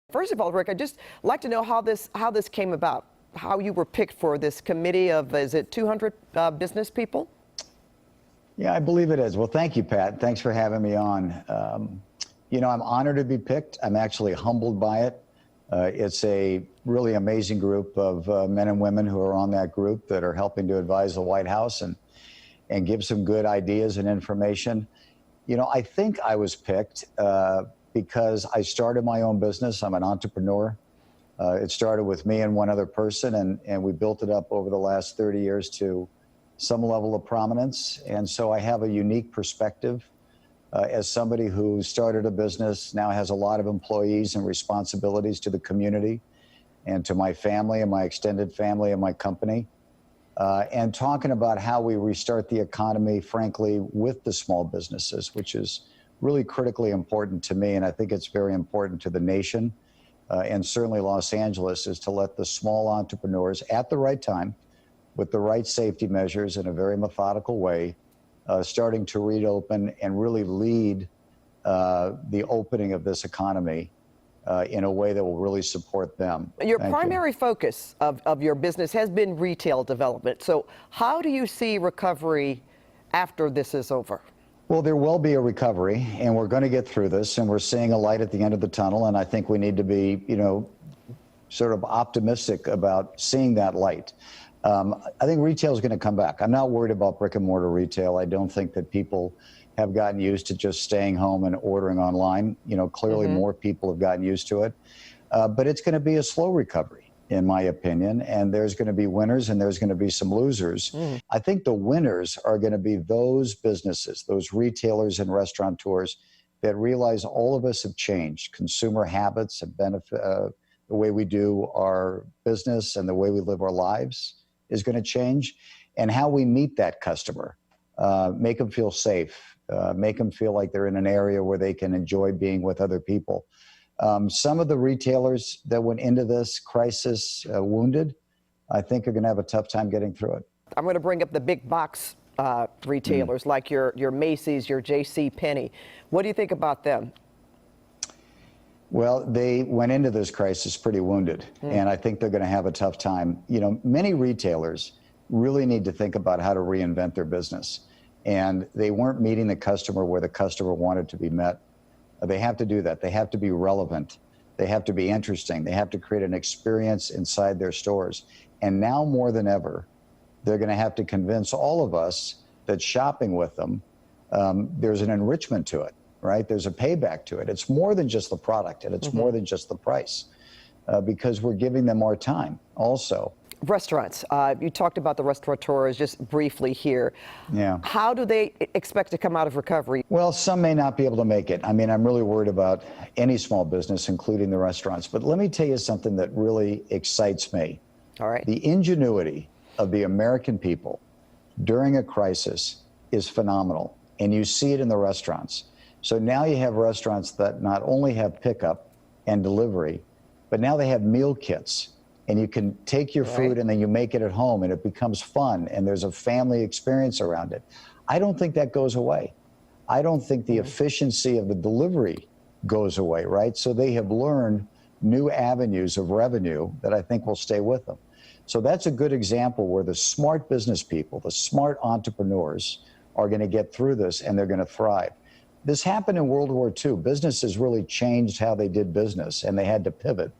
First of all, Rick, I'd just like to know how this came about, how you were picked for this committee of, is it 200 business people? Yeah, I believe it is. Well, thank you, Pat. Thanks for having me on. You know, I'm honored to be picked. I'm actually humbled by it. It's a really amazing group of men and women who are on that group that are helping to advise the White House and give some good ideas and information. You know, I think I was picked because I started my own business. I'm an entrepreneur. It started with me and one other person, and we built it up over the last 30 years to some level of prominence. And so I have a unique perspective as somebody who started a business, now has a lot of employees and responsibilities to the community and to my family and my extended family and my company. And talking about how we restart the economy, frankly, with the small businesses, which is really critically important to me. And I think it's very important to the nation and certainly Los Angeles, is to let the small entrepreneurs at the right time, with the right safety measures in a very methodical way, starting to reopen and really lead the opening of this economy in a way that will really support them. Your primary focus of your business has been retail development. So how do you see recovery after this is over? Well, there will be a recovery, and we're going to get through this, and we're seeing a light at the end of the tunnel, and I think we need to be, you know, sort of optimistic about seeing that light. I think retail is going to come back. I'm not worried about brick and mortar retail. I don't think that people have gotten used to just staying home and ordering online. You know, clearly more people have gotten used to it. But it's going to be a slow recovery, in my opinion. And there's going to be winners and there's going to be some losers. I think the winners are going to be those businesses, those retailers and restaurateurs that realize all of us have changed. Consumer habits have benefit, the way we do our business and the way we live our lives is going to change, and how we meet that customer, make them feel safe, make them feel like they're in an area where they can enjoy being with other people. Some of the retailers that went into this crisis wounded, I think are going to have a tough time getting through it. I'm going to bring up the big box retailers like your Macy's, your J.C. Penney. What do you think about them? Well, they went into this crisis pretty wounded, and I think they're going to have a tough time. You know, many retailers really need to think about how to reinvent their business, and they weren't meeting the customer where the customer wanted to be met. They have to do that. They have to be relevant. They have to be interesting. They have to create an experience inside their stores. And now more than ever, they're going to have to convince all of us that shopping with them, there's an enrichment to it. Right? There's a payback to it. It's more than just the product, and it's more than just the price, because we're giving them our time also. Restaurants. You talked about the restaurateurs just briefly here. Yeah. How do they expect to come out of recovery? Well, some may not be able to make it. I mean, I'm really worried about any small business, including the restaurants. But let me tell you something that really excites me. All right. The ingenuity of the American people during a crisis is phenomenal, and you see it in the restaurants. So now you have restaurants that not only have pickup and delivery, but now they have meal kits, and you can take your food and then you make it at home, and it becomes fun, and there's a family experience around it. I don't think that goes away. I don't think the efficiency of the delivery goes away, right? So they have learned new avenues of revenue that I think will stay with them. So that's a good example where the smart business people, the smart entrepreneurs are going to get through this, and they're going to thrive. This happened in World War II. Businesses really changed how they did business, and they had to pivot.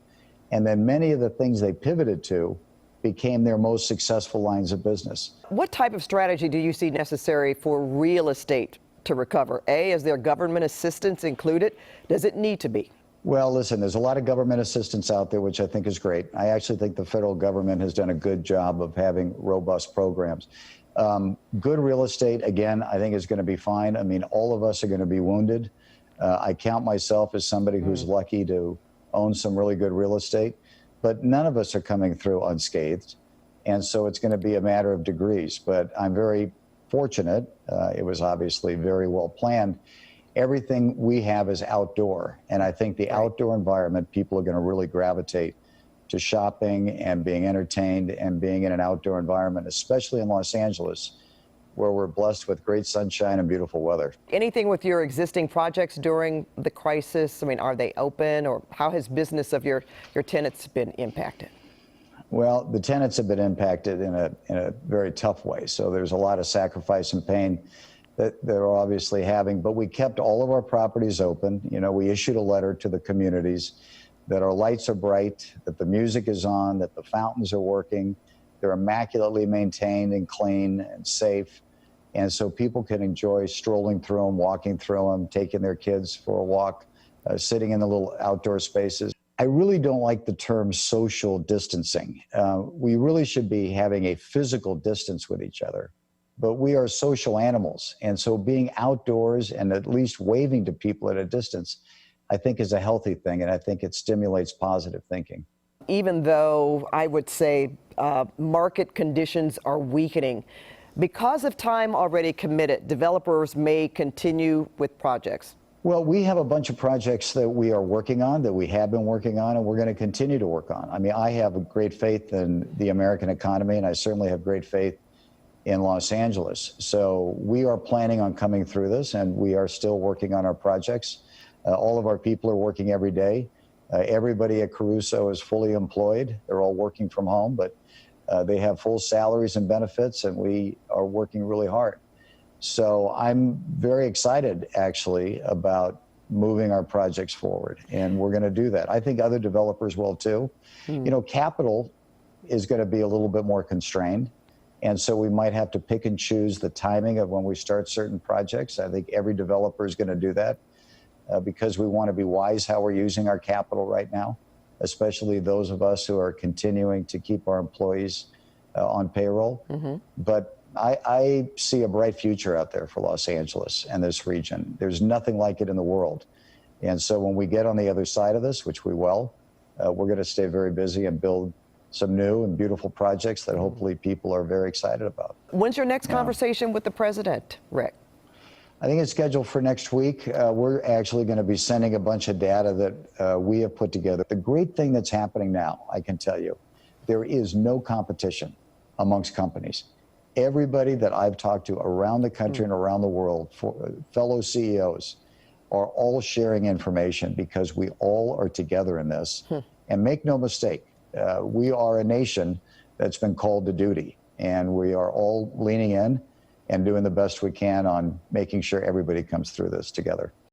And then many of the things they pivoted to became their most successful lines of business. What type of strategy do you see necessary for real estate to recover? Is there government assistance included? Does it need to be? Well, listen, there's a lot of government assistance out there, which I think is great. I actually think the federal government has done a good job of having robust programs. Good real estate, again, I think is going to be fine. I mean, all of us are going to be wounded. I count myself as somebody who's lucky to own some really good real estate, but none of us are coming through unscathed. And so it's going to be a matter of degrees, but I'm very fortunate. It was obviously very well planned. Everything we have is outdoor. And I think the outdoor environment, people are going to really gravitate to shopping and being entertained and being in an outdoor environment, especially in Los Angeles, where we're blessed with great sunshine and beautiful weather. Anything with your existing projects during the crisis? I mean, are they open, or how has business of your tenants been impacted? Well, the tenants have been impacted in a very tough way. So there's a lot of sacrifice and pain that they're obviously having, but we kept all of our properties open. You know, we issued a letter to the communities that our lights are bright, that the music is on, that the fountains are working, they're immaculately maintained and clean and safe. And so people can enjoy strolling through them, walking through them, taking their kids for a walk, sitting in the little outdoor spaces. I really don't like the term social distancing. We really should be having a physical distance with each other, but we are social animals. And so being outdoors and at least waving to people at a distance, I think is a healthy thing. And I think it stimulates positive thinking. Even though I would say market conditions are weakening, because of time already committed, developers may continue with projects. Well, we have a bunch of projects that we are working on, that we have been working on, and we're going to continue to work on. I mean, I have a great faith in the American economy, and I certainly have great faith in Los Angeles. So we are planning on coming through this, and we are still working on our projects. All of our people are working every day. Everybody at Caruso is fully employed. They're all working from home, but they have full salaries and benefits, and we are working really hard. So I'm very excited, actually, about moving our projects forward, and we're going to do that. I think other developers will too. You know, capital is going to be a little bit more constrained, and so we might have to pick and choose the timing of when we start certain projects. I think every developer is going to do that because we want to be wise how we're using our capital right now, especially those of us who are continuing to keep our employees on payroll. But I see a bright future out there for Los Angeles and this region. There's nothing like it in the world. And so when we get on the other side of this, which we will, we're going to stay very busy and build some new and beautiful projects that hopefully people are very excited about. When's your next conversation with the president, Rick? I think it's scheduled for next week. We're actually going to be sending a bunch of data that we have put together. The great thing that's happening now, I can tell you, there is no competition amongst companies. Everybody that I've talked to around the country and around the world, fellow CEOs, are all sharing information because we all are together in this. And make no mistake, we are a nation that's been called to duty, and we are all leaning in and doing the best we can on making sure everybody comes through this together.